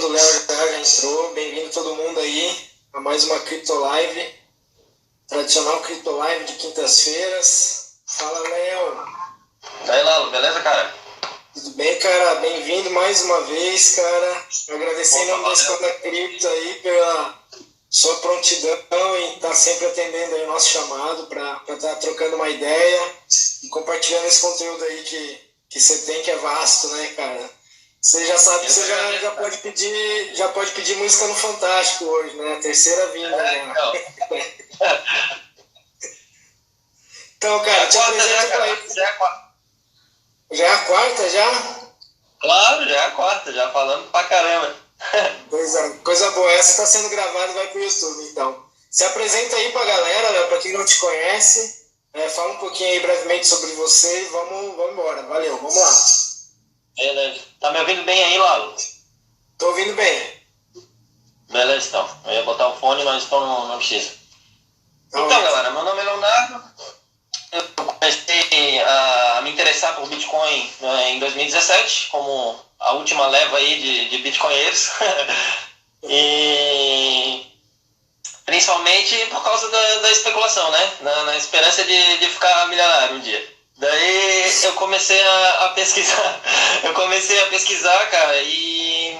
o Léo já entrou. Bem-vindo todo mundo aí a mais uma Crypto Live, tradicional Crypto Live de quintas-feiras. Fala, Léo. E aí, Lalo, beleza, cara? Tudo bem, cara? Bem-vindo mais uma vez, cara. Agradecer em nome da Escola Cripto aí pela sua prontidão e estar sempre atendendo aí o nosso chamado para estar trocando uma ideia e compartilhando esse conteúdo aí que você tem, que é vasto, né, cara? Você já sabe que você já pode pedir música no Fantástico hoje, né? A terceira vinda, né? Então, cara, te apresento pra ele. Já é a quarta. Já é a quarta, já? Claro, já é a quarta, já falando pra caramba. Coisa boa. Essa está sendo gravada e vai pro YouTube, então. Se apresenta aí pra galera, Léo, pra quem não te conhece. Fala um pouquinho aí brevemente sobre você e vamos embora. Valeu, vamos lá. Beleza. Tá me ouvindo bem aí, Lalo? Tô ouvindo bem. Beleza, então. Eu ia botar o fone, mas então não precisa. Então, galera, meu nome é Leonardo. Eu comecei a me interessar por Bitcoin em 2017, como a última leva aí de bitcoinheiros. E principalmente por causa da especulação, né? Na esperança de ficar milionário um dia. Daí eu comecei a pesquisar. Eu comecei a pesquisar, cara, e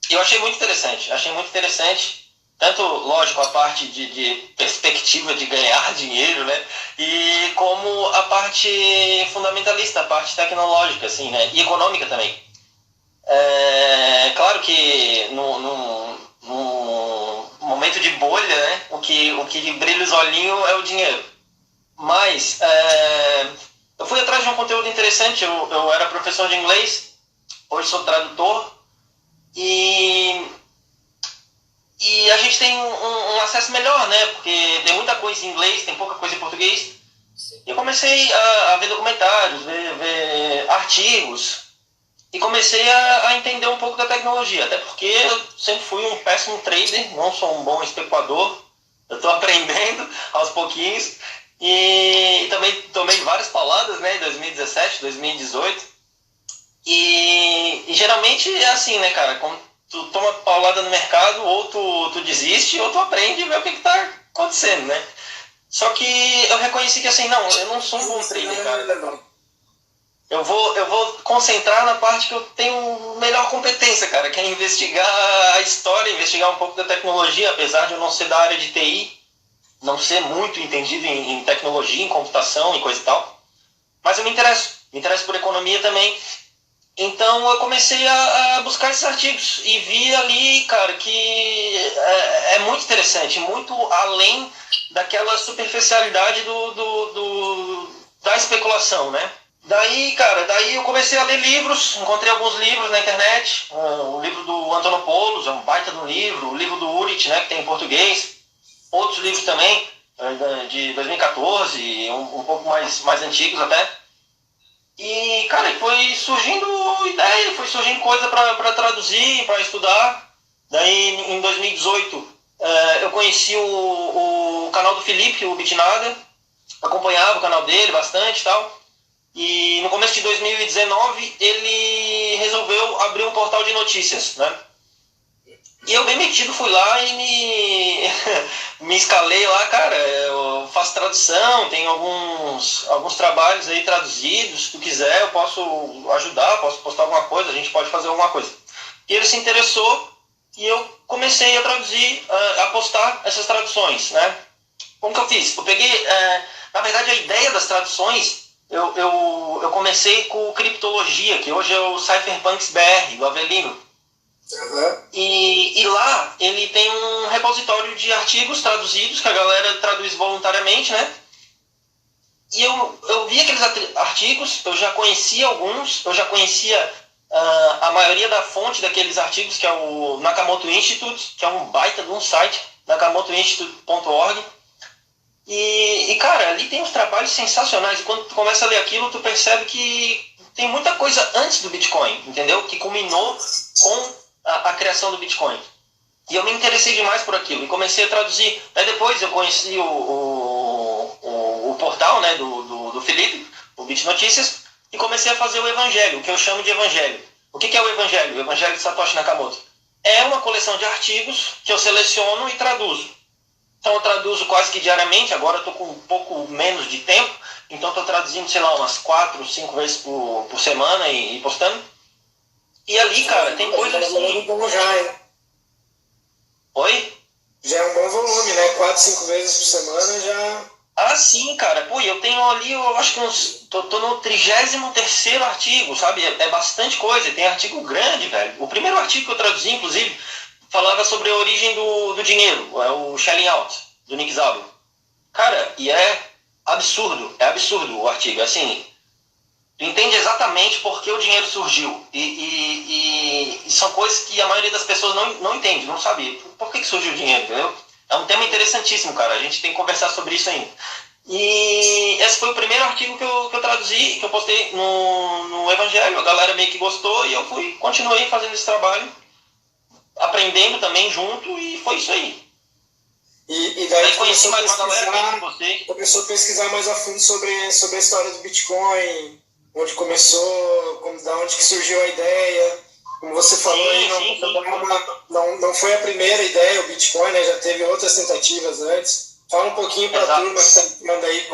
eu achei muito interessante. Tanto, lógico, a parte de perspectiva de ganhar dinheiro, né? E como a parte fundamentalista, a parte tecnológica, assim, né? E econômica também. Claro que no momento de bolha, né? O que brilha os olhinhos é o dinheiro. Mas eu fui atrás de um conteúdo interessante. Eu era professor de inglês, hoje sou tradutor. E a gente tem um acesso melhor, né? Porque tem muita coisa em inglês, tem pouca coisa em português. E eu comecei a ver documentários, ver artigos. E comecei a entender um pouco da tecnologia. Até porque eu sempre fui um péssimo trader, não sou um bom especulador. Eu estou aprendendo aos pouquinhos. E também tomei várias pauladas, né? Em 2017, 2018. E geralmente é assim, né, cara? Quando tu toma paulada no mercado, ou tu desiste, ou tu aprende e vê o que tá acontecendo, né? Só que eu reconheci que assim, não, eu não sou um bom trader, cara. Eu vou concentrar na parte que eu tenho melhor competência, cara, que é investigar a história, investigar um pouco da tecnologia, apesar de eu não ser da área de TI, não ser muito entendido em tecnologia, em computação e coisa e tal. Mas eu me interesso por economia também. Então eu comecei a buscar esses artigos e vi ali, cara, que é muito interessante, muito além daquela superficialidade da especulação, né? Daí, cara, eu comecei a ler livros, encontrei alguns livros na internet, o livro do Antonopoulos, é um baita de um livro, o livro do Urit, né, que tem em português, outros livros também, de 2014, um pouco mais antigos até. E, cara, foi surgindo ideia, foi surgindo coisa para traduzir, para estudar. Daí, em 2018, eu conheci o canal do Felipe, o Bitnada, acompanhava o canal dele bastante e tal. E no começo de 2019, ele resolveu abrir um portal de notícias, né? E eu bem metido fui lá e me escalei lá, cara, eu faço tradução, tenho alguns trabalhos aí traduzidos, se tu quiser eu posso ajudar, posso postar alguma coisa, a gente pode fazer alguma coisa. E ele se interessou e eu comecei a traduzir, a postar essas traduções, né? Como que eu fiz? Eu peguei, na verdade a ideia das traduções, eu comecei com Criptologia, que hoje é o Cypherpunks BR, do Avelino. Uhum. E lá ele tem um repositório de artigos traduzidos que a galera traduz voluntariamente, né? E eu vi aqueles artigos, eu já conhecia alguns, eu já conhecia a maioria da fonte daqueles artigos, que é o Nakamoto Institute, que é um baita de um site, nakamotoinstitute.org. E, cara, ali tem uns trabalhos sensacionais. E quando tu começa a ler aquilo, tu percebe que tem muita coisa antes do Bitcoin, entendeu? Que culminou com a criação do Bitcoin. E eu me interessei demais por aquilo e comecei a traduzir. Aí depois eu conheci o portal, né, do Felipe, o Bit Notícias, e comecei a fazer o evangelho, o que eu chamo de evangelho. O que é o evangelho? O evangelho de Satoshi Nakamoto. é uma coleção de artigos que eu seleciono e traduzo. Então eu traduzo quase que diariamente, agora eu estou com um pouco menos de tempo, então estou traduzindo, sei lá, umas 4, 5 vezes por semana e postando. E ali, cara, tem coisas assim... Bom já, hein? Oi? Já é um bom volume, né? 4, 5 vezes por semana já... Ah, sim, cara. Pô, eu tenho ali, eu acho que tô no 33º artigo, sabe? É bastante coisa. Tem artigo grande, velho. O primeiro artigo que eu traduzi, inclusive, falava sobre a origem do dinheiro. É o Shelling Out, do Nick Szabo. Cara, e é absurdo o artigo. Assim, tu entende exatamente por que o dinheiro surgiu. E são coisas que a maioria das pessoas não entende, não sabe. Por que surgiu o dinheiro, entendeu? É um tema interessantíssimo, cara. A gente tem que conversar sobre isso ainda. E esse foi o primeiro artigo que eu traduzi, que eu postei no Evangelho. A galera meio que gostou e eu continuei fazendo esse trabalho, aprendendo também junto, e foi isso aí. E daí conheci mais uma galera, conheci vocês. Começou a pesquisar mais a fundo sobre a história do Bitcoin, onde começou, da onde que surgiu a ideia. Como você falou aí, não foi a primeira ideia, o Bitcoin, né? Já teve outras tentativas antes. Fala um pouquinho para a turma que está entrando aí,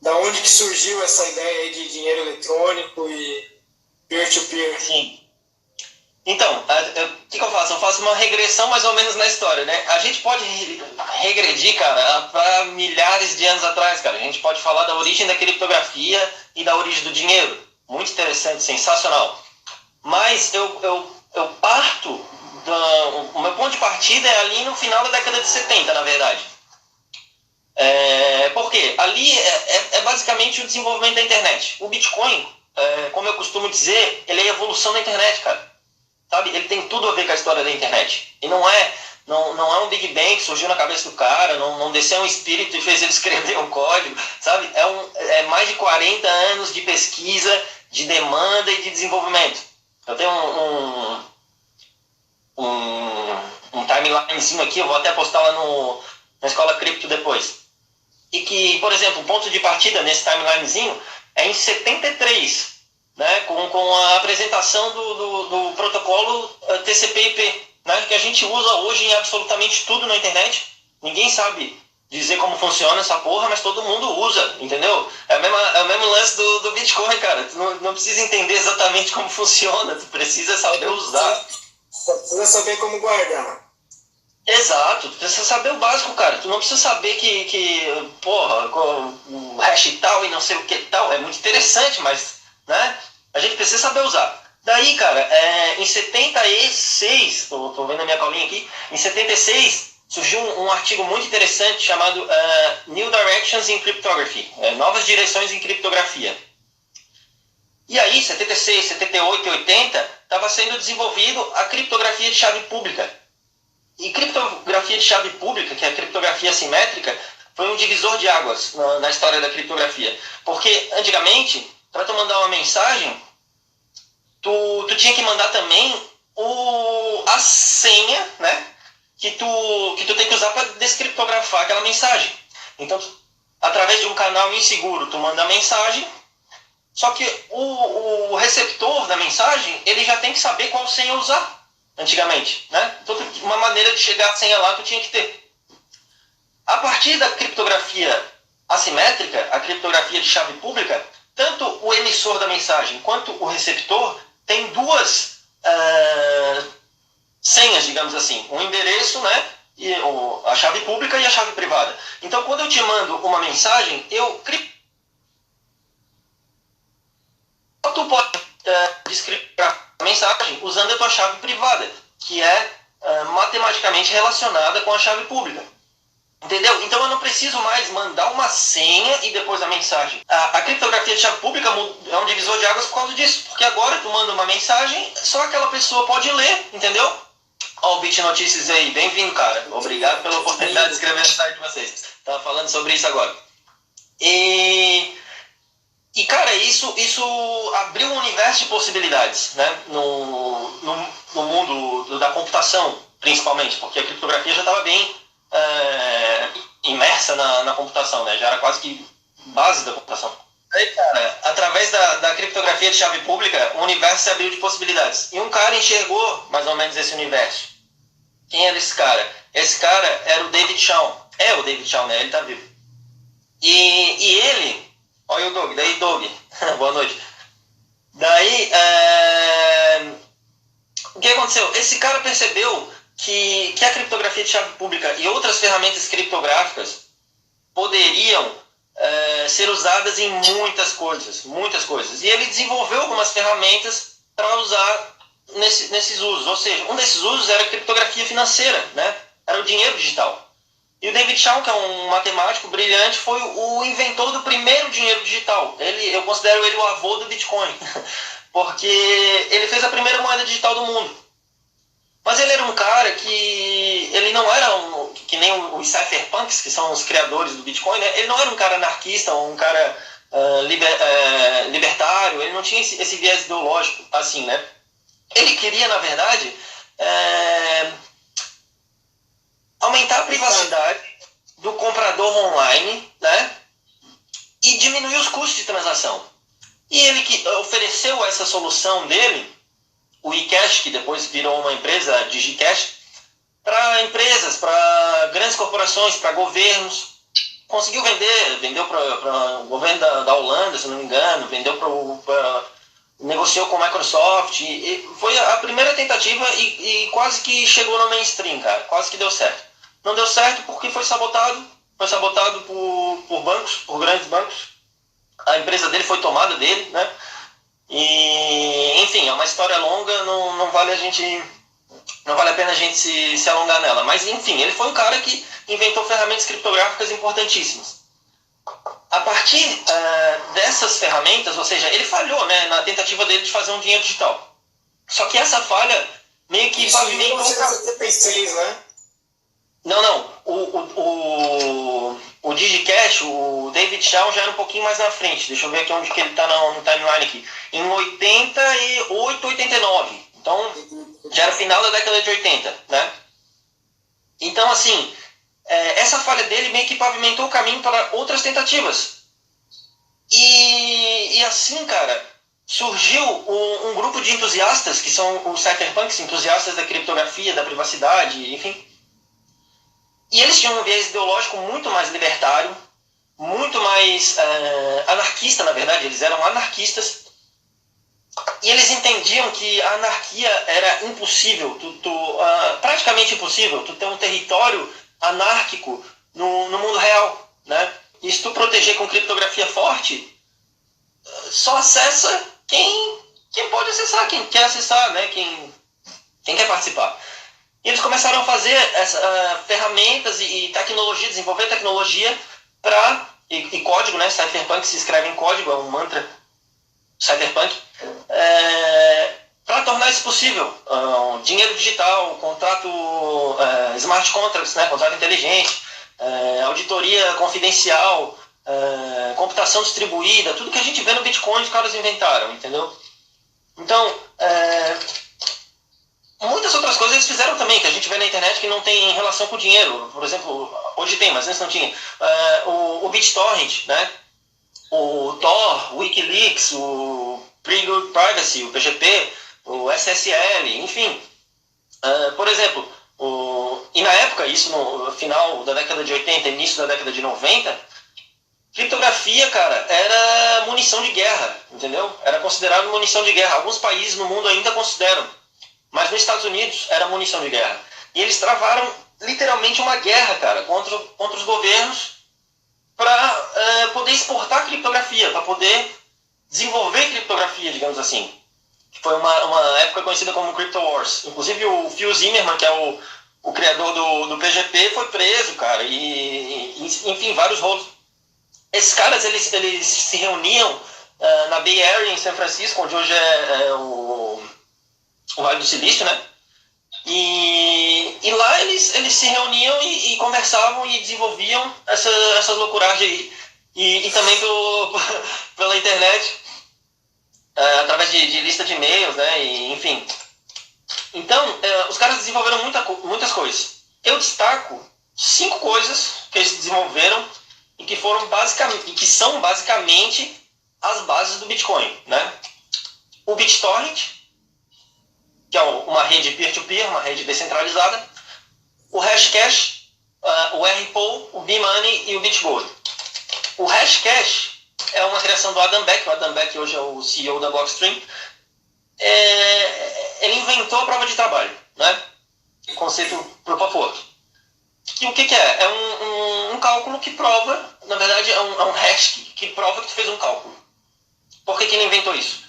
da onde que surgiu essa ideia aí de dinheiro eletrônico e peer-to-peer. Sim. Então, o que eu faço? Eu faço uma regressão mais ou menos na história, né? A gente pode regredir, cara, para milhares de anos atrás, cara. A gente pode falar da origem da criptografia e da origem do dinheiro. Muito interessante, sensacional. Mas eu parto, o meu ponto de partida é ali no final da década de 70, na verdade. Por quê? Ali é basicamente o desenvolvimento da internet. O Bitcoin, como eu costumo dizer, ele é a evolução da internet, cara. Sabe? Ele tem tudo a ver com a história da internet. E não é um Big Bang que surgiu na cabeça do cara, não desceu um espírito e fez ele escrever um código, sabe? É mais de 40 anos de pesquisa, de demanda e de desenvolvimento. Eu tenho um timelinezinho aqui, eu vou até postar lá na Escola Cripto depois. E que, por exemplo, o ponto de partida nesse timelinezinho é em 73, né, com a apresentação do protocolo TCP/IP, né, que a gente usa hoje em absolutamente tudo na internet. Ninguém sabe dizer como funciona essa porra, mas todo mundo usa, entendeu? É o mesmo lance do Bitcoin, cara. Tu não precisa entender exatamente como funciona, tu precisa saber usar. Só precisa saber como guardar. Exato, tu precisa saber o básico, cara. Tu não precisa saber porra, o hash tal e não sei o que tal. É muito interessante, mas, né, a gente precisa saber usar. Daí, cara, em 76, tô vendo a minha colinha aqui, em 76 surgiu um artigo muito interessante chamado New Directions in Cryptography, Novas Direções em Criptografia. E aí, 76, 78 e 80, estava sendo desenvolvido a criptografia de chave pública. E criptografia de chave pública, que é a criptografia assimétrica, foi um divisor de águas na história da criptografia. Porque, antigamente, para tu mandar uma mensagem, tu tinha que mandar também a senha, né, que tu tem que usar para descriptografar aquela mensagem. Então, através de um canal inseguro, tu manda a mensagem, só que o receptor da mensagem, ele já tem que saber qual senha usar, antigamente, né? Então, uma maneira de chegar a senha lá, tu tinha que ter. A partir da criptografia assimétrica, a criptografia de chave pública, tanto o emissor da mensagem quanto o receptor tem duas senhas, digamos assim. Um endereço, né? E a chave pública e a chave privada. Então, quando eu te mando uma mensagem, tu pode descriptar a mensagem usando a tua chave privada, que é matematicamente relacionada com a chave pública. Entendeu? Então eu não preciso mais mandar uma senha e depois a mensagem. A criptografia de chave pública é um divisor de águas por causa disso. Porque agora tu manda uma mensagem, só aquela pessoa pode ler, entendeu? Ó, o Bit Notícias aí, bem-vindo, cara. Obrigado pela oportunidade de escrever no site de vocês. Tava falando sobre isso agora. E cara, isso abriu um universo de possibilidades, né? No mundo da computação, principalmente, porque a criptografia já estava bem imersa na computação, né? Já era quase que base da computação. Aí, cara, através da criptografia de chave pública, o universo se abriu de possibilidades. E um cara enxergou mais ou menos esse universo. Quem era esse cara? Esse cara era o David Shaw. É o David Shaw, né? Ele tá vivo. E ele... Olha o Doug. Daí, Doug. Boa noite. Daí, o que aconteceu? Esse cara percebeu que a criptografia de chave pública e outras ferramentas criptográficas poderiam ser usadas em muitas coisas, muitas coisas. E ele desenvolveu algumas ferramentas para usar nesses usos. Ou seja, um desses usos era a criptografia financeira, né? Era o dinheiro digital. E o David Shaw, que é um matemático brilhante, foi o inventor do primeiro dinheiro digital. Eu considero ele o avô do Bitcoin, porque ele fez a primeira moeda digital do mundo. Mas ele era um cara que... Ele não era que nem os cypherpunks, que são os criadores do Bitcoin, né? Ele não era um cara anarquista ou um cara libertário, ele não tinha esse viés ideológico assim, né? Ele queria, na verdade, aumentar a privacidade do comprador online, né? E diminuir os custos de transação. E ele que ofereceu essa solução dele, o eCash, que depois virou uma empresa, a DigiCash, para empresas, para grandes corporações, para governos. Conseguiu vendeu para o governo da Holanda, se não me engano, negociou com a Microsoft, e foi a primeira tentativa e quase que chegou no mainstream, cara, quase que deu certo. Não deu certo porque foi sabotado por bancos, por grandes bancos. A empresa dele foi tomada dele, né? E, enfim, é uma história longa, não vale a pena a gente se alongar nela. Mas, enfim, ele foi um cara que inventou ferramentas criptográficas importantíssimas. A partir dessas ferramentas, ou seja, ele falhou, né, na tentativa dele de fazer um dinheiro digital. Só que essa falha meio que pavimentou... Isso em 1976, né? Não. O DigiCash, o David Shaw já era um pouquinho mais na frente. Deixa eu ver aqui onde que ele está no timeline aqui. Em 88, 89. Então, já era final da década de 80, né? Então, assim, essa falha dele meio que pavimentou o caminho para outras tentativas. E assim, cara, surgiu um grupo de entusiastas, que são os cypherpunks, entusiastas da criptografia, da privacidade, enfim. E eles tinham um viés ideológico muito mais libertário, muito mais anarquista, na verdade. Eles eram anarquistas. E eles entendiam que a anarquia era impossível, praticamente impossível, tu ter um território anárquico no mundo real, né? E se tu proteger com criptografia forte, só acessa quem pode acessar, quem quer acessar, né? Quem quer participar. E eles começaram a fazer ferramentas e tecnologia, desenvolver tecnologia e código, né? Cypherpunk se escreve em código, é um mantra cypherpunk, para tornar isso possível. Dinheiro digital, contrato smart contracts, né? Contrato inteligente, auditoria confidencial, computação distribuída, tudo que a gente vê no Bitcoin os caras inventaram, entendeu? Então, muitas outras coisas eles fizeram também, que a gente vê na internet que não tem relação com o dinheiro. Por exemplo, hoje tem, mas antes não tinha. O BitTorrent, né? O Tor, o Wikileaks, o Pretty Privacy, o PGP, o SSL, enfim. Por exemplo, e na época, isso no final da década de 80, início da década de 90, criptografia, cara, era munição de guerra, entendeu? Era considerado munição de guerra. Alguns países no mundo ainda consideram. Mas nos Estados Unidos era munição de guerra. E eles travaram literalmente uma guerra, cara, contra os governos para poder exportar criptografia, para poder desenvolver criptografia, digamos assim. Foi uma época conhecida como Crypto Wars. Inclusive o Phil Zimmermann, que é o criador do PGP, foi preso, cara. Enfim, vários rolos. Esses caras, eles se reuniam na Bay Area, em São Francisco, onde hoje é o Vale do Silício, né? E lá eles se reuniam e conversavam e desenvolviam essas loucuragens aí. E também pela internet, através de lista de e-mails, né? E, enfim. Então, os caras desenvolveram muitas coisas. Eu destaco 5 coisas que eles desenvolveram e que são basicamente as bases do Bitcoin, né? O BitTorrent, que é uma rede peer-to-peer, uma rede descentralizada, o Hashcash, o RPool, o B-Money e o BitGold. O Hashcash é uma criação do Adam Back. O Adam Back hoje é o CEO da Blockstream. Ele inventou a prova de trabalho, né? O conceito Proof of Work. E o que é? É um cálculo que prova, na verdade é um hash que prova que tu fez um cálculo. Por que ele inventou isso?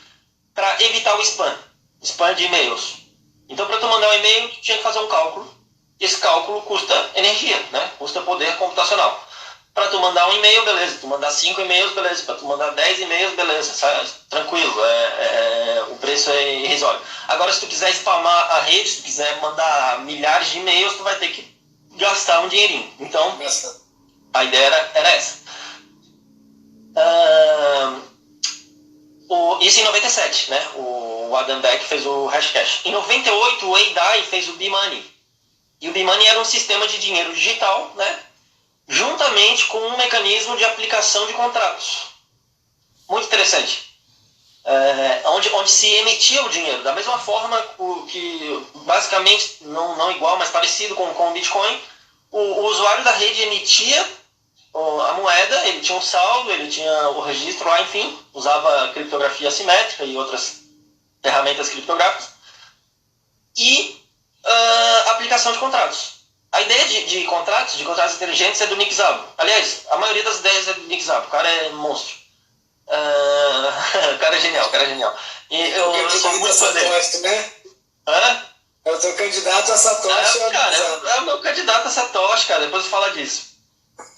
Para evitar o spam de e-mails. Então, para tu mandar um e-mail, tu tinha que fazer um cálculo. Esse cálculo custa energia, né? Custa poder computacional. Para tu mandar um e-mail, beleza. Tu mandar 5 e-mails, beleza. Para tu mandar 10 e-mails, beleza. Tranquilo, o preço é irrisório. Agora, se tu quiser spamar a rede, se tu quiser mandar milhares de e-mails, tu vai ter que gastar um dinheirinho. Então, a ideia era essa. Isso em 97, né? O Adam Back fez o Hashcash. Em 98, o Wei Dai fez o B-Money. E o B-Money era um sistema de dinheiro digital, né? Juntamente com um mecanismo de aplicação de contratos. Muito interessante. Onde se emitia o dinheiro. Da mesma forma que, basicamente, não igual, mas parecido com o Bitcoin, o usuário da rede emitia a moeda, ele tinha um saldo, ele tinha o registro lá, enfim, usava criptografia assimétrica e outras ferramentas criptográficas. E aplicação de contratos. A ideia de contratos inteligentes é do Nick Szabo. Aliás, a maioria das ideias é do Nick Szabo. O cara é monstro. O cara é genial. E eu sou muito fã dele. Né? É o teu candidato a Satoshi. Cara, é o meu candidato a Satoshi, cara. Depois eu falo disso.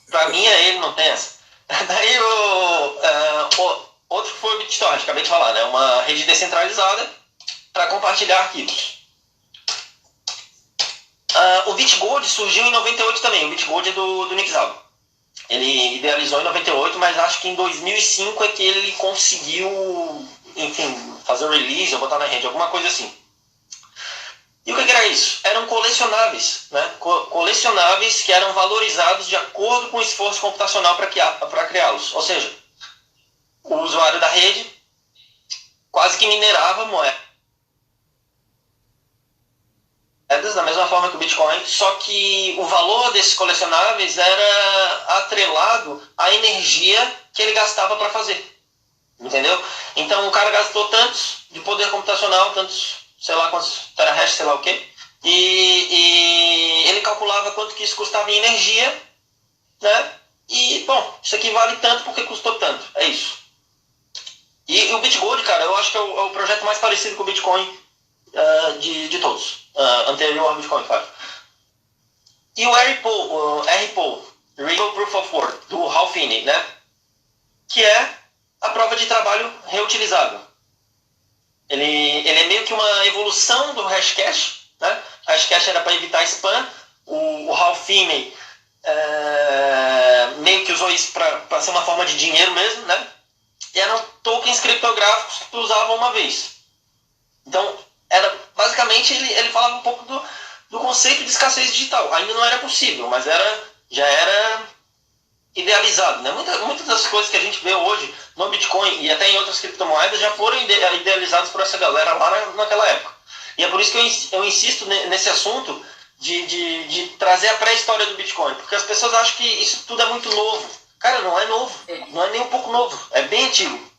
Pra mim é ele, não tem essa. Daí outro foi o BitTorrent, acabei de falar, né? Uma rede descentralizada para compartilhar arquivos. O BitGold surgiu em 98 também. O BitGold é do Nick Szabo. Ele idealizou em 98, mas acho que em 2005 é que ele conseguiu, enfim, fazer o release ou botar na rede, alguma coisa assim. E o que era isso? Eram colecionáveis, né? Colecionáveis que eram valorizados de acordo com o esforço computacional para criá-los. Ou seja, o usuário da rede quase que minerava moedas da mesma forma que o Bitcoin, só que o valor desses colecionáveis era atrelado à energia que ele gastava para fazer. Entendeu? Então o cara gastou tantos de poder computacional, tantos, sei lá quantos terahash, sei lá o quê, e ele calculava quanto que isso custava em energia, né? E, bom, isso aqui vale tanto porque custou tanto. É isso. E o BitGold, cara, eu acho que é o projeto mais parecido com o Bitcoin de todos. Anterior ao Bitcoin, claro. E o RPool, Real Proof of Work, do Hal Finney, né? Que é a prova de trabalho reutilizável. Ele é meio que uma evolução do Hashcash, né? O Hashcash era para evitar spam. O Hal Finney meio que usou isso para ser uma forma de dinheiro mesmo, né? E eram tokens criptográficos que tu usava uma vez. Então, basicamente, ele falava um pouco do conceito de escassez digital. Ainda não era possível, mas já era idealizado, né? Muitas das coisas que a gente vê hoje no Bitcoin e até em outras criptomoedas já foram idealizadas por essa galera lá naquela época. E é por isso que eu insisto nesse assunto de trazer a pré-história do Bitcoin, porque as pessoas acham que isso tudo é muito novo. Cara, não é novo, não é nem um pouco novo, é bem antigo.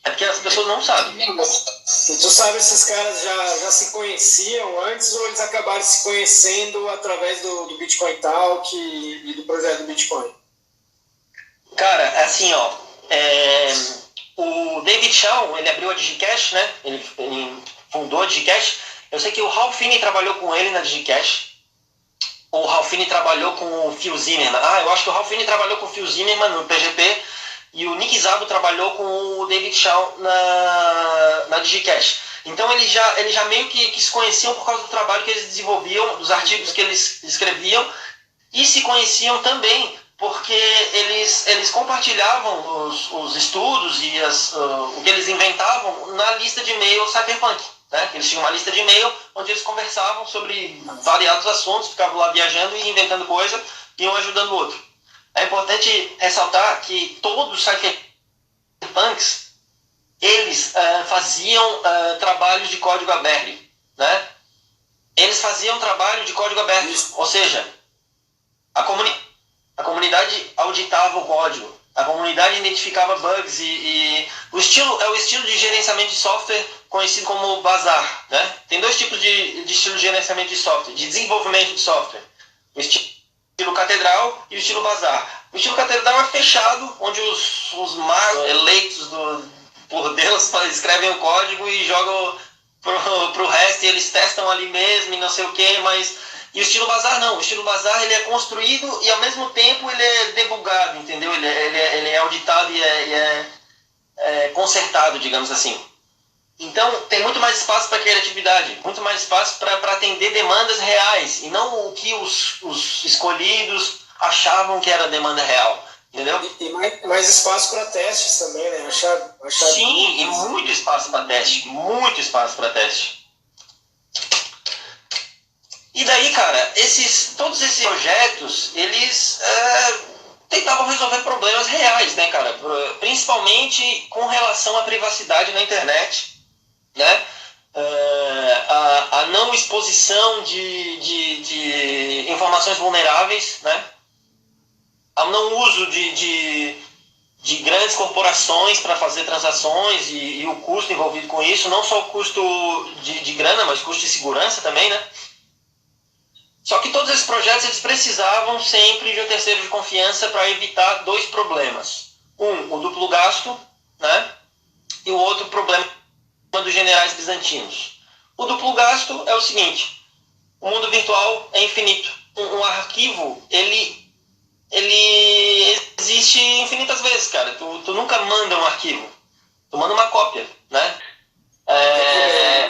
É porque as pessoas não sabem. E tu sabe, esses caras já se conheciam antes ou eles acabaram se conhecendo através do Bitcoin Talk e do projeto do Bitcoin? Cara, assim, ó, o David Shaw, ele abriu a DigiCash, né? Ele fundou a DigiCash. Eu sei que o Hal Finney trabalhou com ele na DigiCash. O Hal Finney trabalhou com o Phil Zimmermann. Eu acho que o Hal Finney trabalhou com o Phil Zimmermann no PGP e o Nick Szabo trabalhou com o David Shaw na DigiCash. Então eles já meio que se conheciam por causa do trabalho que eles desenvolviam, dos artigos que eles escreviam, e se conheciam também porque eles compartilhavam os estudos e o que eles inventavam na lista de e-mail Cypherpunk. Né? Eles tinham uma lista de e-mail onde eles conversavam sobre variados assuntos, ficavam lá viajando e inventando coisa, e um ajudando o outro. É importante ressaltar que todos os cypherpunks eles faziam trabalhos de código aberto, né? Eles faziam trabalho de código aberto, ou seja, a comunidade auditava o código, a comunidade identificava bugs e o estilo de gerenciamento de software conhecido como Bazaar, né? Tem dois tipos de estilo de gerenciamento de software, de desenvolvimento de software. O estilo catedral e o estilo Bazaar. O estilo catedral é fechado, onde os magos eleitos por Deus escrevem o código e jogam pro resto, e eles testam ali mesmo e não sei o que, mas... E o estilo Bazaar não. O estilo Bazaar ele é construído e ao mesmo tempo ele é debugado, entendeu? Ele é auditado e é consertado, digamos assim. Então tem muito mais espaço para criatividade, muito mais espaço para atender demandas reais e não o que os escolhidos achavam que era demanda real, entendeu? E mais espaço para testes também, né? Achar Sim, e muito espaço para teste, muito espaço para teste. E daí, cara, todos esses projetos, eles tentavam resolver problemas reais, né, cara? Principalmente com relação à privacidade na internet, né? A não exposição de informações vulneráveis, né? Ao não uso de grandes corporações para fazer transações e o custo envolvido com isso, não só o custo de grana, mas o custo de segurança também, né? Só que todos esses projetos eles precisavam sempre de um terceiro de confiança para evitar dois problemas. Um, o duplo gasto, né? E o outro problema dos generais bizantinos. O duplo gasto é o seguinte: o mundo virtual é infinito. Um arquivo, ele existe infinitas vezes, cara. Tu nunca manda um arquivo. Tu manda uma cópia, né?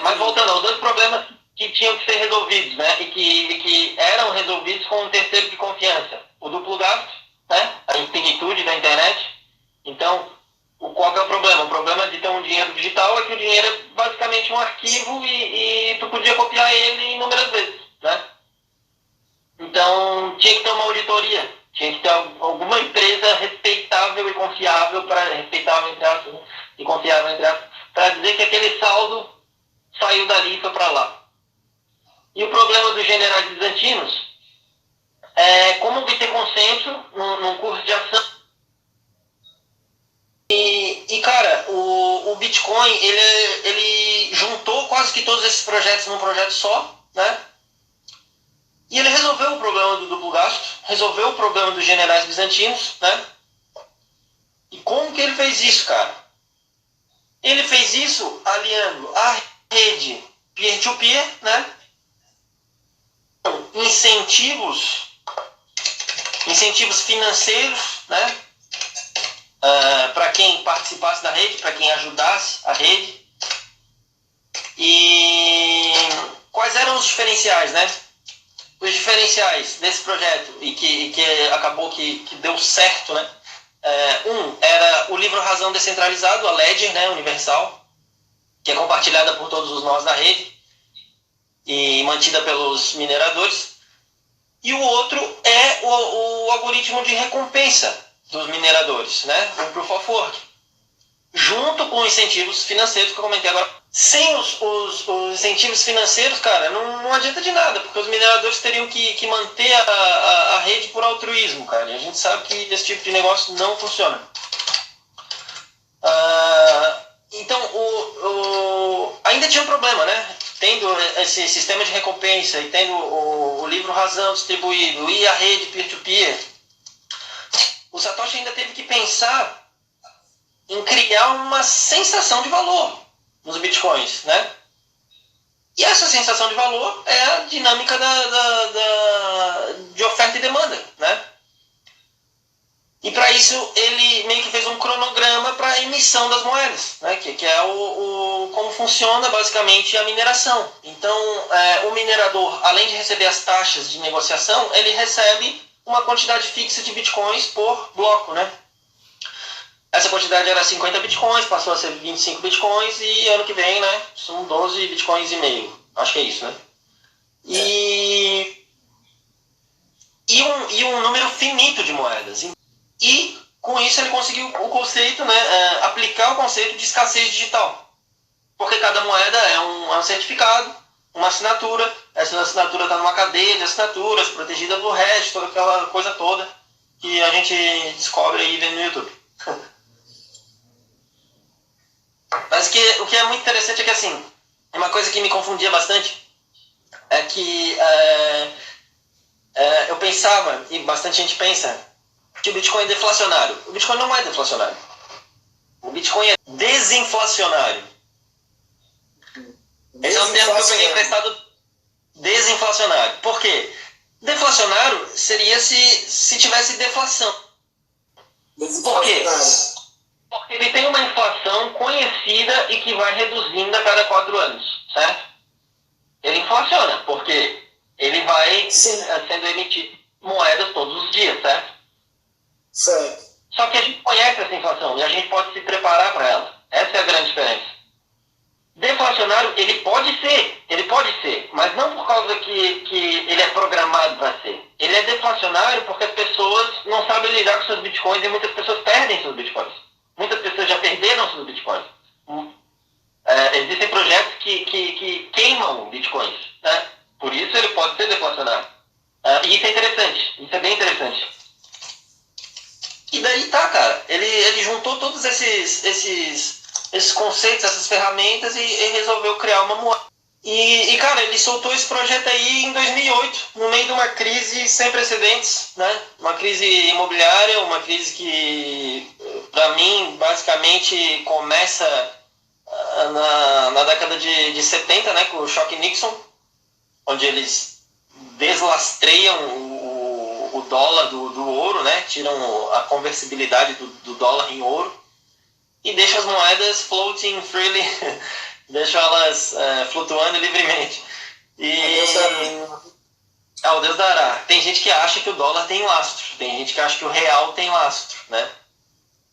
Mas voltando aos dois problemas que tinham que ser resolvidos, né? E que eram resolvidos com um terceiro de confiança. O duplo gasto, né? A infinitude da internet. Então, qual que é o problema? O problema de ter um dinheiro digital é que o dinheiro é basicamente um arquivo e tu podia copiar ele inúmeras vezes, né? Então, tinha que ter uma auditoria. Tinha que ter alguma empresa respeitável e confiável respeitável entre aspas, né? E confiável entre aspas, para dizer que aquele saldo saiu dali e foi para lá. E o problema dos generais bizantinos é como obter consenso num curso de ação. E cara, o Bitcoin, ele juntou quase que todos esses projetos num projeto só, né? E ele resolveu o problema do duplo gasto, resolveu o problema dos generais bizantinos, né? E como que ele fez isso, cara? Ele fez isso aliando a rede peer-to-peer, né? Incentivos financeiros, né? Para quem participasse da rede, para quem ajudasse a rede. E quais eram os diferenciais, né? Os diferenciais desse projeto e que acabou que deu certo, né? Era o livro Razão Descentralizado, a Ledger, né, universal, que é compartilhada por todos os nós da rede e mantida pelos mineradores. E o outro é o algoritmo de recompensa dos mineradores, né? O Proof of Work, junto com incentivos financeiros que eu comentei agora. Sem os incentivos financeiros, cara, não adianta de nada, porque os mineradores teriam que manter a rede por altruísmo, cara. E a gente sabe que esse tipo de negócio não funciona. Então, ainda tinha um problema, né? Tendo esse sistema de recompensa e tendo o livro Razão distribuído e a rede peer-to-peer, o Satoshi ainda teve que pensar em criar uma sensação de valor nos bitcoins, né? E essa sensação de valor é a dinâmica de oferta e demanda, né? E para isso ele meio que fez um cronograma para a emissão das moedas, né? Que é como funciona basicamente a mineração. Então, o minerador, além de receber as taxas de negociação, ele recebe uma quantidade fixa de bitcoins por bloco, né? Essa quantidade era 50 bitcoins, passou a ser 25 bitcoins e ano que vem, né, são 12 bitcoins e meio. Acho que é isso, né? E um número finito de moedas. E com isso ele conseguiu o conceito, né, aplicar o conceito de escassez digital. Porque cada moeda é um certificado, uma assinatura, essa assinatura está numa cadeia de assinaturas, protegida do resto, toda aquela coisa toda que a gente descobre aí vendo no YouTube. Mas o que é muito interessante é que, assim, uma coisa que me confundia bastante é que eu pensava, e bastante gente pensa, que o Bitcoin é deflacionário. O Bitcoin não é deflacionário. O Bitcoin é desinflacionário. Esse é um termo que eu peguei emprestado, desinflacionário. Por quê? Deflacionário seria se tivesse deflação. Por quê? Porque ele tem uma inflação conhecida e que vai reduzindo a cada 4 anos, certo? Ele inflaciona, porque ele vai sendo emitido moedas todos os dias, certo? Certo. Só que a gente conhece essa inflação e a gente pode se preparar para ela. Essa é a grande diferença. Deflacionário, ele pode ser, mas não por causa que ele é programado para ser. Ele é deflacionário porque as pessoas não sabem lidar com seus bitcoins e muitas pessoas perdem seus bitcoins. Muitas pessoas já perderam seus bitcoins. Existem projetos que queimam bitcoins, né? Por isso ele pode ser deflacionário. E isso é interessante, isso é bem interessante. E daí tá, cara, ele juntou todos esses conceitos, essas ferramentas e resolveu criar uma moeda. E, cara, ele soltou esse projeto aí em 2008, no meio de uma crise sem precedentes, né? Uma crise imobiliária, uma crise que, para mim, basicamente começa na década de 70, né? Com o choque Nixon, onde eles deslastreiam o dólar do ouro, né? Tiram a conversibilidade do dólar em ouro e deixam as moedas floating freely, deixam elas flutuando livremente. O Deus dará. Tem gente que acha que o dólar tem lastro, tem gente que acha que o real tem lastro, né?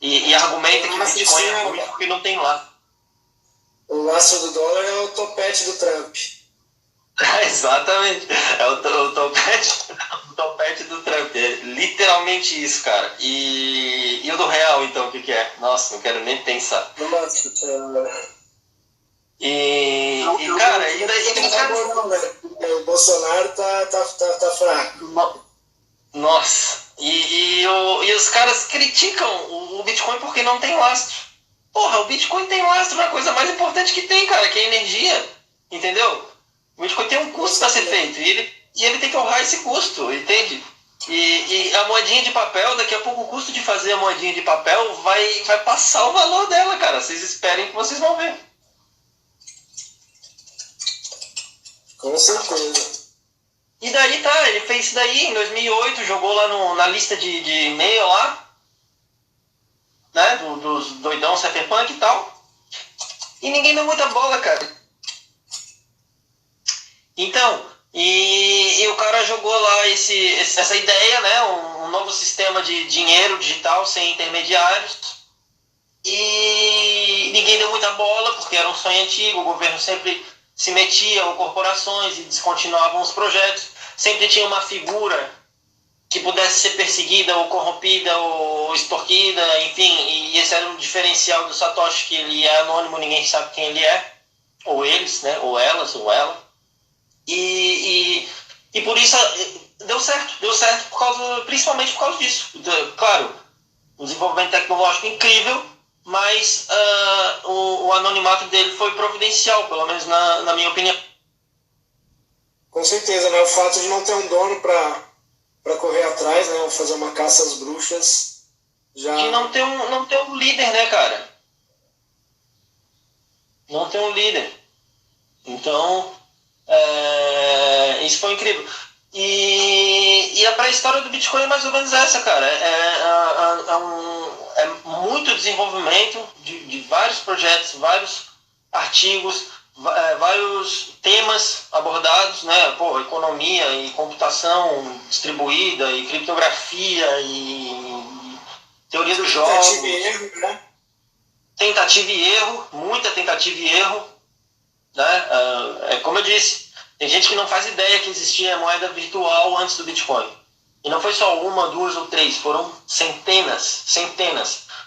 E argumenta que o Bitcoin é ruim porque não tem lastro. O lastro do dólar é o topete do Trump. Exatamente. É o topete do Trump. É literalmente isso, cara. E o do real, então, o que é? Nossa, não quero nem pensar. Nossa, cara, e daí tem caras... O Bolsonaro tá fraco. Nossa. E os caras criticam o Bitcoin porque não tem lastro. Porra, o Bitcoin tem lastro, é a coisa mais importante que tem, cara, que é energia. Entendeu? O Bitcoin tem um custo para ser feito e ele tem que honrar esse custo, entende? E a moedinha de papel, daqui a pouco o custo de fazer a moedinha de papel vai passar o valor dela, cara. Vocês esperem que vocês vão ver. Com certeza. E daí tá, ele fez isso daí em 2008, jogou lá na lista de e-mail lá, né, dos doidão cyberpunk e tal. E ninguém deu muita bola, cara. Então, e o cara jogou lá essa ideia, né, um novo sistema de dinheiro digital sem intermediários, e ninguém deu muita bola porque era um sonho antigo, o governo sempre se metia ou corporações e descontinuavam os projetos, sempre tinha uma figura que pudesse ser perseguida ou corrompida ou extorquida, enfim, e esse era o diferencial do Satoshi, que ele é anônimo, ninguém sabe quem ele é, ou eles, né, ou elas, ou ela. E por isso deu certo principalmente por causa disso. Claro, o desenvolvimento tecnológico é incrível, mas o anonimato dele foi providencial, pelo menos na minha opinião. Com certeza, né? O fato de não ter um dono para correr atrás, né? Fazer uma caça às bruxas. De não ter um líder, né, cara? Não ter um líder. Então... isso foi incrível. E a pré-história do Bitcoin é mais ou menos essa, cara. É muito desenvolvimento de vários projetos, vários artigos, vários temas abordados, né? Pô, economia e computação distribuída, e criptografia, e teoria dos jogos. Tentativa e erro, né? Tentativa e erro, muita tentativa e erro. Né? Como eu disse, tem gente que não faz ideia que existia moeda virtual antes do Bitcoin. E não foi só uma, duas ou três, foram centenas.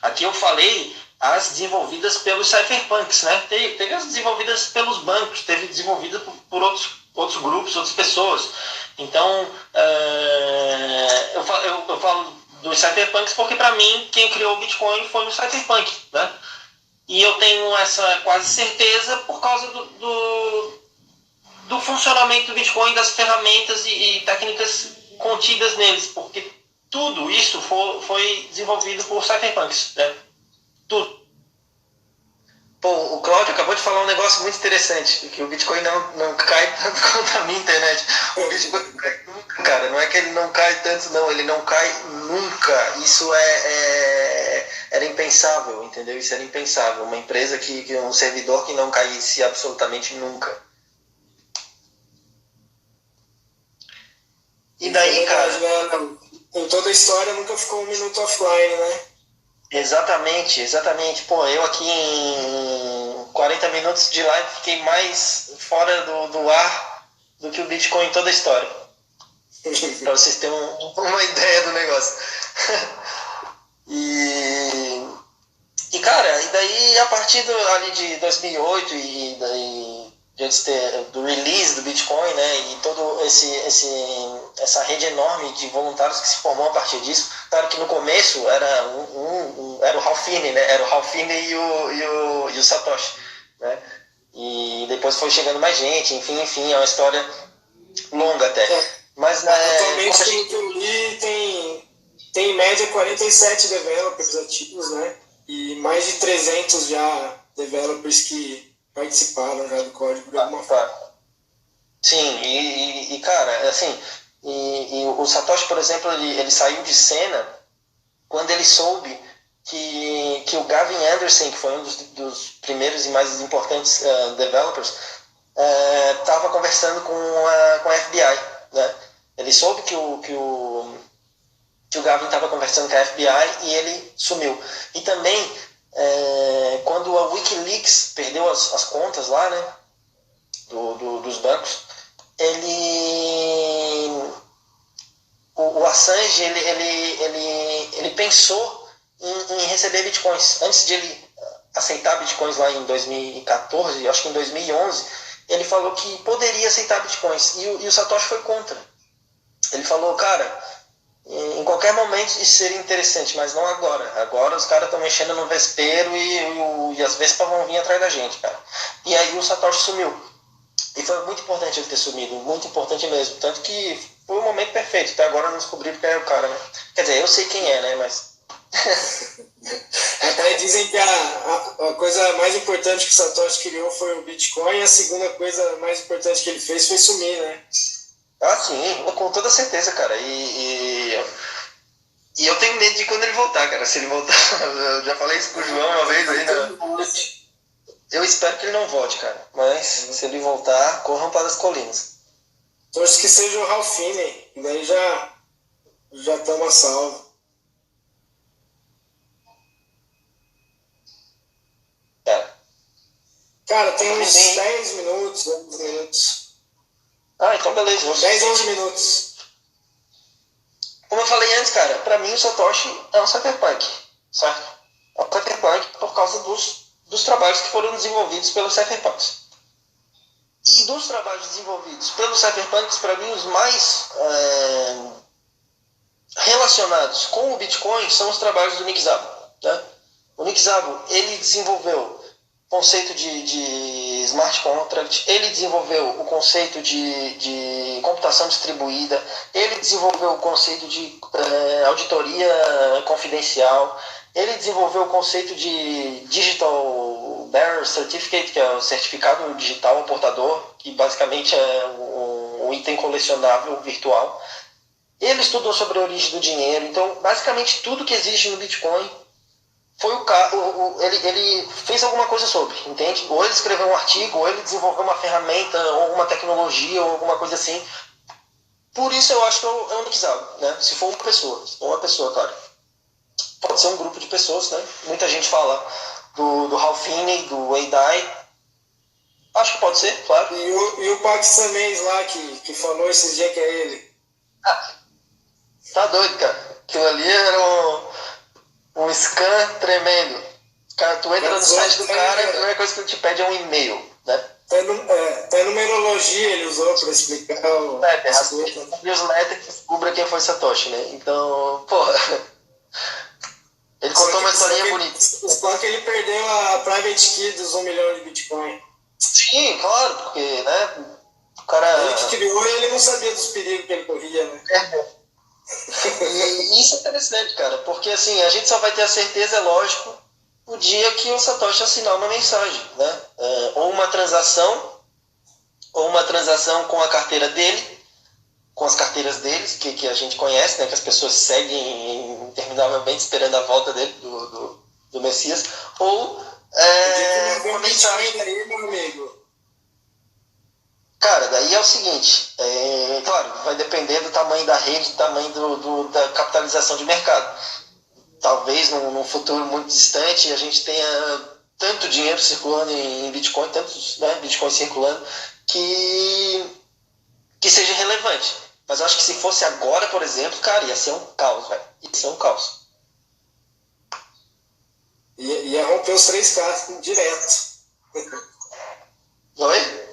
Aqui eu falei as desenvolvidas pelos cypherpunks, né? Teve as desenvolvidas pelos bancos, teve desenvolvida por outros grupos, outras pessoas. Então, eu falo dos cypherpunks porque, para mim, quem criou o Bitcoin foi um cypherpunk, né? E eu tenho essa quase certeza por causa do funcionamento do Bitcoin, das ferramentas e técnicas contidas neles, porque tudo isso foi desenvolvido por cypherpunks, né? Tudo. Pô, o Claudio acabou de falar um negócio muito interessante, que o Bitcoin não cai tanto quanto a minha internet. O Bitcoin não cai nunca, cara. Não é que ele não cai tanto, não. Ele não cai nunca. Isso era impensável, entendeu? Isso era impensável. Uma empresa um servidor que não caísse absolutamente nunca. E daí, cara... Em toda a história nunca ficou um minuto offline, né? Exatamente. Pô, eu aqui em 40 minutos de live fiquei mais fora do ar do que o Bitcoin em toda a história. Pra vocês terem uma ideia do negócio. E cara, e daí a partir ali de 2008 e daí do release do Bitcoin, né, e todo essa rede enorme de voluntários que se formou a partir disso. Claro que no começo era era o Ralph Finney, né, era o Ralph Finney e o Satoshi, né, e depois foi chegando mais gente, enfim, é uma história longa até. Mas atualmente, pelo que eu li, tem em média 47 developers ativos, né, e mais de 300 já developers que participaram já do código de alguma forma. Sim, e cara, assim, e o Satoshi, por exemplo, ele saiu de cena quando ele soube que o Gavin Anderson, que foi um dos primeiros e mais importantes developers, estava conversando com a FBI, né? Ele soube que o Gavin estava conversando com a FBI e ele sumiu. E também, quando a Wikileaks perdeu as contas lá, né, dos bancos, o Assange ele pensou em receber bitcoins. Antes de ele aceitar bitcoins lá em 2014, acho que em 2011, ele falou que poderia aceitar bitcoins. E o Satoshi foi contra. Ele falou, cara, em qualquer momento isso seria interessante, mas não agora. Agora os caras estão mexendo no vespeiro e as vespas vão vir atrás da gente, cara. E aí o Satoshi sumiu. E foi muito importante ele ter sumido, muito importante mesmo. Tanto que foi o momento perfeito. Até agora não descobri quem é o cara, né? Quer dizer, eu sei quem é, né? Mas... Até dizem que a coisa mais importante que o Satoshi criou foi o Bitcoin, e a segunda coisa mais importante que ele fez foi sumir, né? Ah, sim, com toda certeza, cara. E eu tenho medo de quando ele voltar, cara. Se ele voltar, eu já falei isso com o João uma vez aí, né? Eu espero que ele não volte, cara. Mas se ele voltar, corram para as colinas. Torço que seja o Ralph Finney, e daí já estamos a salvo. Cara, tem uns 10 minutos, 11 minutos. Ah, então beleza. 10, 11 minutos. Como eu falei antes, cara, pra mim o Satoshi é um cypherpunk, certo? É um cypherpunk por causa dos trabalhos que foram desenvolvidos pelos cypherpunks. E dos trabalhos desenvolvidos pelos cypherpunks, para mim os mais relacionados com o Bitcoin são os trabalhos do Nick Szabo, né? O Nick Szabo, ele desenvolveu o conceito de smart contract, ele desenvolveu o conceito de computação distribuída, ele desenvolveu o conceito de auditoria confidencial, ele desenvolveu o conceito de Digital Bearer Certificate, que é o certificado digital ao portador, que basicamente é um item colecionável virtual. Ele estudou sobre a origem do dinheiro. Então, basicamente, tudo que existe no Bitcoin foi ele fez alguma coisa sobre, entende? Ou ele escreveu um artigo, ou ele desenvolveu uma ferramenta, ou alguma tecnologia, ou alguma coisa assim. Por isso eu acho que é o Nick Szabo, né? Se for uma pessoa, claro. Pode ser um grupo de pessoas, né? Muita gente fala do Ralph Finney, do Wei Dai. Acho que pode ser, claro. E o paquistanês lá que falou esses dias que é ele. Tá doido, cara. Aquilo ali era um scam tremendo. Cara, tu entra no site do cara, a primeira coisa que ele te pede é um e-mail, né? Até numerologia ele usou para explicar as coisas. Newsletter que descubra quem foi Satoshi, né? Então, porra. Ele contou uma historinha bonita. Só que ele perdeu a private key dos 1 milhão de Bitcoin. Sim, claro, porque, né? O cara. A gente criou e ele não sabia dos perigos que ele corria, né? E isso é interessante, cara, porque assim, a gente só vai ter a certeza, é lógico, o dia que o Satoshi assinar uma mensagem, né? Ou uma transação com a carteira dele, com as carteiras deles, que a gente conhece, né? Que as pessoas seguem interminavelmente esperando a volta dele, do Messias, ou uma mensagem. Aí, meu amigo. Cara, daí é o seguinte, claro, vai depender do tamanho da rede, do tamanho da capitalização de mercado. Talvez num futuro muito distante a gente tenha tanto dinheiro circulando em Bitcoin, tantos, né, Bitcoin circulando, que seja relevante. Mas eu acho que se fosse agora, por exemplo, cara, ia ser um caos, velho. Ia ser um caos. Ia romper os 3K direto. Oi?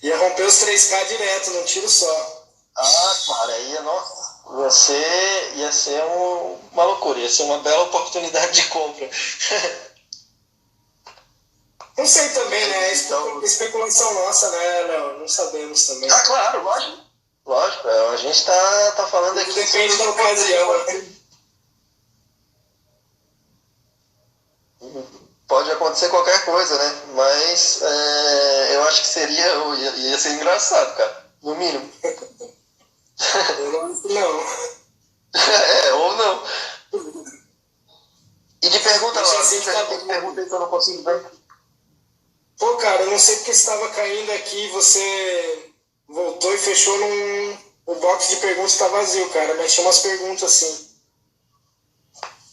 Ia romper os 3K direto, num tiro só. Ah, cara, ia ser uma loucura, ia ser uma bela oportunidade de compra. Não sei também, né? Especulação nossa, né, Léo? Não sabemos também. Ah, claro, lógico. Lógico, a gente tá falando aqui. Depende da ocasião, né? Pode acontecer qualquer coisa, né? Mas eu acho que ia ser engraçado, cara. No mínimo. Não. Ou não. E de pergunta lá, assim, pergunta aí que eu não consigo ver. Pô, cara, eu não sei porque estava caindo aqui, você voltou e fechou o box de perguntas tá vazio, cara, mas tinha umas perguntas assim.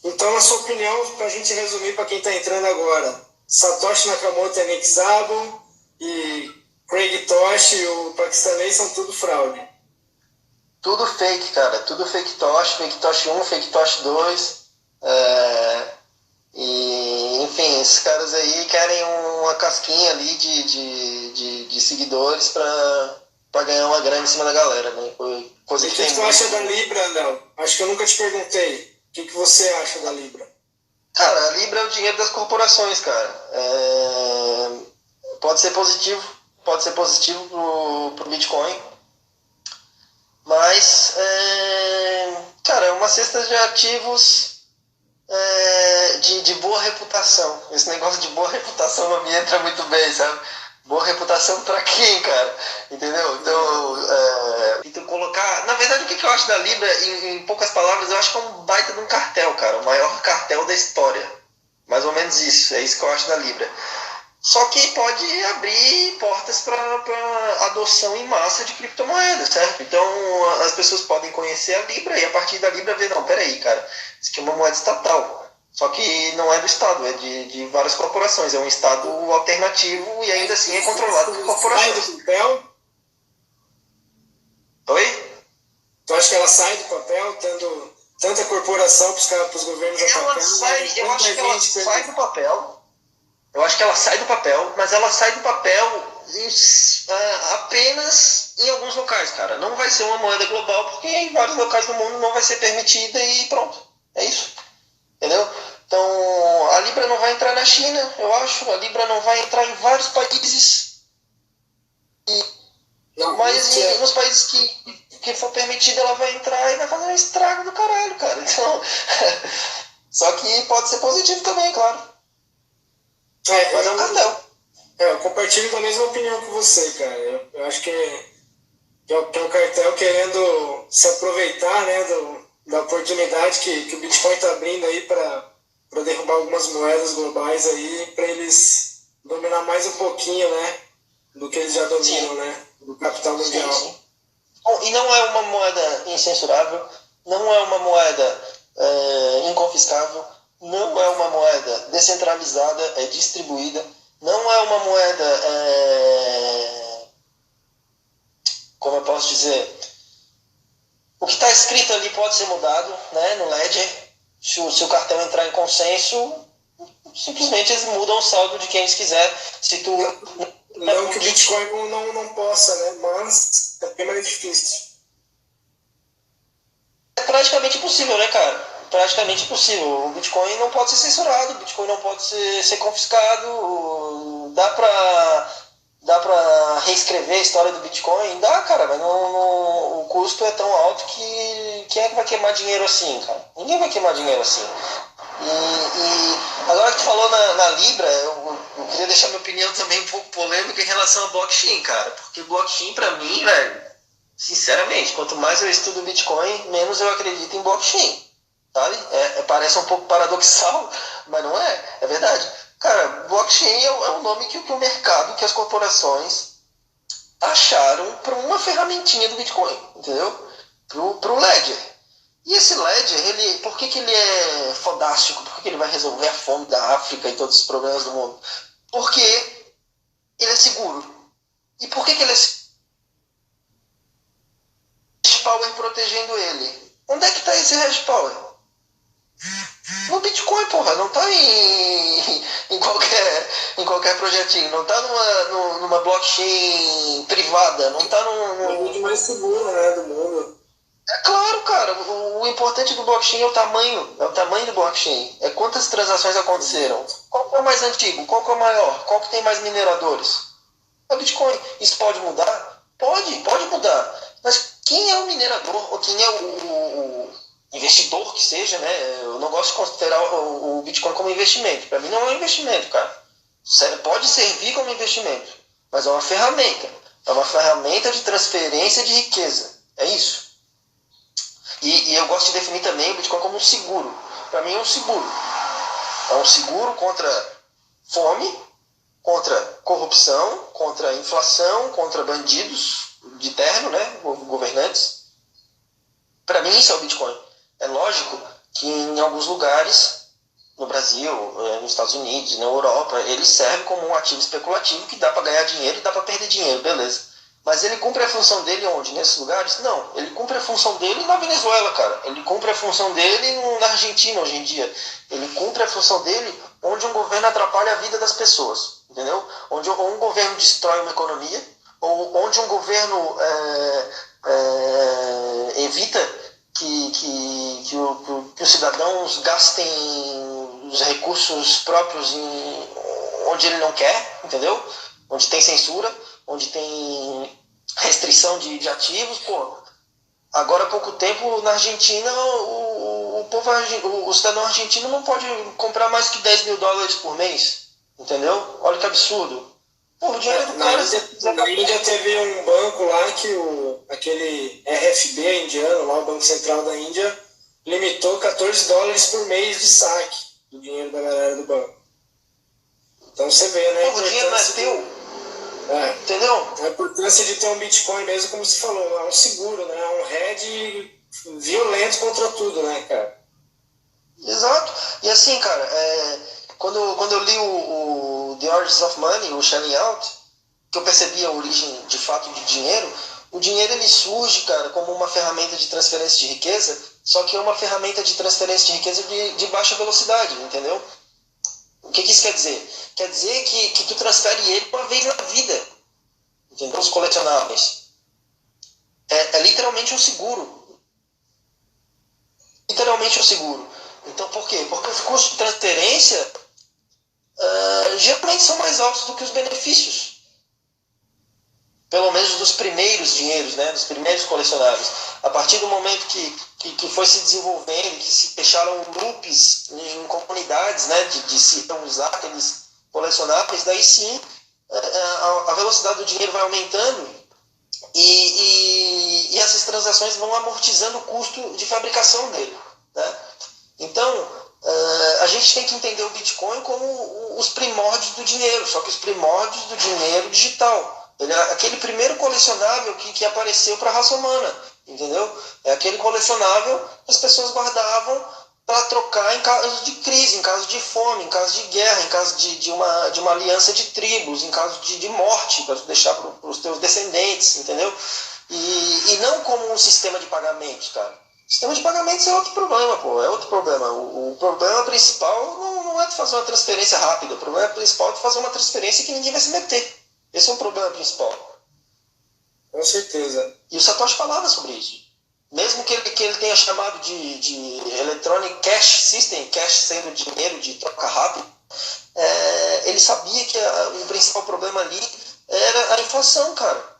Então, na sua opinião, pra gente resumir para quem tá entrando agora, Satoshi Nakamoto é Nick Szabo e Craig Tosh, o paquistanês, são tudo fraude. Tudo fake, cara. Tudo fake Tosh 1, fake Tosh 2. E, enfim, esses caras aí querem uma casquinha ali de seguidores pra ganhar uma grana em cima da galera, né? Coisa E o que tu acha da Libra, Léo? Acho que eu nunca te perguntei. O que você acha da Libra? Cara, a Libra é o dinheiro das corporações, cara. Pode ser positivo pro Bitcoin, mas, cara, é uma cesta de ativos de boa reputação. Esse negócio de boa reputação não me entra muito bem, sabe? Boa reputação pra quem, cara? Entendeu? Então colocar... Na verdade, o que eu acho da Libra, em poucas palavras, eu acho que é um baita de um cartel, cara. O maior cartel da história. Mais ou menos isso. É isso que eu acho da Libra. Só que pode abrir portas para adoção em massa de criptomoedas, certo? Então, as pessoas podem conhecer a Libra e a partir da Libra ver, não, peraí, cara, isso aqui é uma moeda estatal. Só que não é do Estado, é de várias corporações. É um Estado alternativo e ainda assim é controlado por corporações. Sai do papel? Oi? Tu acha que ela sai do papel, tendo tanta corporação para os governos atacarem? Eu acho que ela sai do papel. Eu acho que ela sai do papel, mas ela sai do papel apenas em alguns locais, cara. Não vai ser uma moeda global, porque em vários locais do mundo não vai ser permitida e pronto. É isso. Entendeu? Então, a Libra não vai entrar na China, eu acho. A Libra não vai entrar em vários países. Mas nos países que for permitido, ela vai entrar e vai fazer um estrago do caralho, cara. Então, só que pode ser positivo também, claro. Mas é um cartel. Eu compartilho da mesma opinião que você, cara. Eu acho que é um cartel querendo se aproveitar, né, da oportunidade que o Bitcoin está abrindo aí para derrubar algumas moedas globais aí, para eles dominar mais um pouquinho, né, do que eles já dominam, né, do capital mundial. Sim. Bom, e não é uma moeda incensurável, não é uma moeda inconfiscável, não é uma moeda descentralizada, é distribuída, não é uma moeda, como eu posso dizer, o que está escrito ali pode ser mudado, né, no Ledger. Se o cartel entrar em consenso, simplesmente eles mudam o saldo de quem eles quiserem. Se tu... Não que o Bitcoin não possa, né? Mas é bem mais difícil. É praticamente impossível, né, cara? Praticamente impossível. O Bitcoin não pode ser censurado, o Bitcoin não pode ser confiscado. Dá pra reescrever a história do Bitcoin? Dá, cara, mas o custo é tão alto que quem é que vai queimar dinheiro assim, cara? Ninguém vai queimar dinheiro assim. E agora que tu falou na Libra, eu queria deixar minha opinião também um pouco polêmica em relação a blockchain, cara. Porque blockchain, pra mim, velho, sinceramente, quanto mais eu estudo Bitcoin, menos eu acredito em blockchain. Sabe? Parece um pouco paradoxal, mas não é. É verdade. Cara, blockchain é um nome que o mercado, que as corporações acharam para uma ferramentinha do Bitcoin, entendeu? Pro Ledger. E esse Ledger, por que ele é fodástico? Por que ele vai resolver a fome da África e todos os problemas do mundo? Porque ele é seguro. E por que ele é seguro? Hash Power protegendo ele. Onde é que está esse Hash Power? No Bitcoin, porra. Não está em qualquer projetinho. Não está numa blockchain privada. Não está É a rede mais segura, né, do mundo. É claro, cara. O importante do blockchain é o tamanho. É o tamanho do blockchain. É quantas transações aconteceram. Qual que é o mais antigo? Qual que é o maior? Qual que tem mais mineradores? É o Bitcoin. Isso pode mudar? Pode mudar. Mas quem é o minerador? Ou quem é o investidor que seja, né? Eu não gosto de considerar o Bitcoin como investimento. Para mim não é um investimento, cara. Pode servir como investimento. Mas é uma ferramenta. É uma ferramenta de transferência de riqueza. É isso. E eu gosto de definir também o Bitcoin como um seguro. Para mim é um seguro. É um seguro contra fome, contra corrupção, contra inflação, contra bandidos de terno, né, governantes. Para mim isso é o Bitcoin. É lógico que em alguns lugares, no Brasil, nos Estados Unidos, na Europa, ele serve como um ativo especulativo que dá para ganhar dinheiro e dá para perder dinheiro, beleza. Mas ele cumpre a função dele onde? Nesses lugares? Não. Ele cumpre a função dele na Venezuela, cara. Ele cumpre a função dele na Argentina hoje em dia. Ele cumpre a função dele onde um governo atrapalha a vida das pessoas. Entendeu? Onde um governo destrói uma economia, ou onde um governo evita que os cidadãos gastem os recursos próprios onde ele não quer, entendeu? Onde tem censura, onde tem restrição de ativos, pô. Agora há pouco tempo na Argentina o cidadão argentino não pode comprar mais que 10 mil dólares por mês, entendeu? Olha que absurdo. Pô, o dinheiro do cara... Na Índia teve um banco lá que aquele RFB indiano, lá o Banco Central da Índia, limitou 14 dólares por mês de saque do dinheiro da galera do banco. Então você vê, né? Pô, o dinheiro não é teu. Entendeu? A importância de ter um Bitcoin mesmo, como você falou, é um seguro, né? É um hedge violento contra tudo, né, cara? Exato. E assim, cara, quando eu li o The Origins of Money, o Shelling Out, que eu percebi a origem de fato de dinheiro, o dinheiro ele surge, cara, como uma ferramenta de transferência de riqueza, só que é uma ferramenta de transferência de riqueza de baixa velocidade, entendeu? O que isso quer dizer? Quer dizer que tu transfere ele uma vez na vida. Entendeu? Os colecionáveis. É literalmente um seguro. Literalmente um seguro. Então por quê? Porque os custos de transferência geralmente são mais altos do que os benefícios. Pelo menos dos primeiros dinheiros, né? Dos primeiros colecionáveis. A partir do momento que foi se desenvolvendo, que se fecharam loops em comunidades, né? De se usar aqueles colecionáveis, daí sim a velocidade do dinheiro vai aumentando e essas transações vão amortizando o custo de fabricação dele, né? Então, a gente tem que entender o Bitcoin como os primórdios do dinheiro, só que os primórdios do dinheiro digital. Ele é aquele primeiro colecionável que apareceu para a raça humana, entendeu? É aquele colecionável que as pessoas guardavam para trocar em caso de crise, em caso de fome, em caso de guerra, em caso de uma aliança de tribos, em caso de morte, para deixar para os teus descendentes, entendeu? E não como um sistema de pagamentos, cara. O sistema de pagamentos é outro problema, pô. É outro problema. O problema principal não é de fazer uma transferência rápida. O problema principal é de fazer uma transferência que ninguém vai se meter. Esse é o problema principal. Com certeza. E o Satoshi falava sobre isso. Mesmo que ele tenha chamado de Electronic Cash System, cash sendo dinheiro de troca rápida, ele sabia que o principal problema ali era a inflação, cara.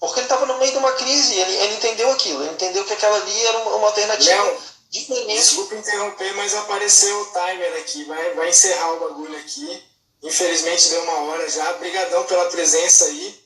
Porque ele estava no meio de uma crise, ele entendeu aquilo, ele entendeu que aquela ali era uma alternativa Léo, diferente. Desculpa interromper, mas apareceu o timer aqui, vai encerrar o bagulho aqui. Infelizmente deu 1 hora já. Obrigadão pela presença aí.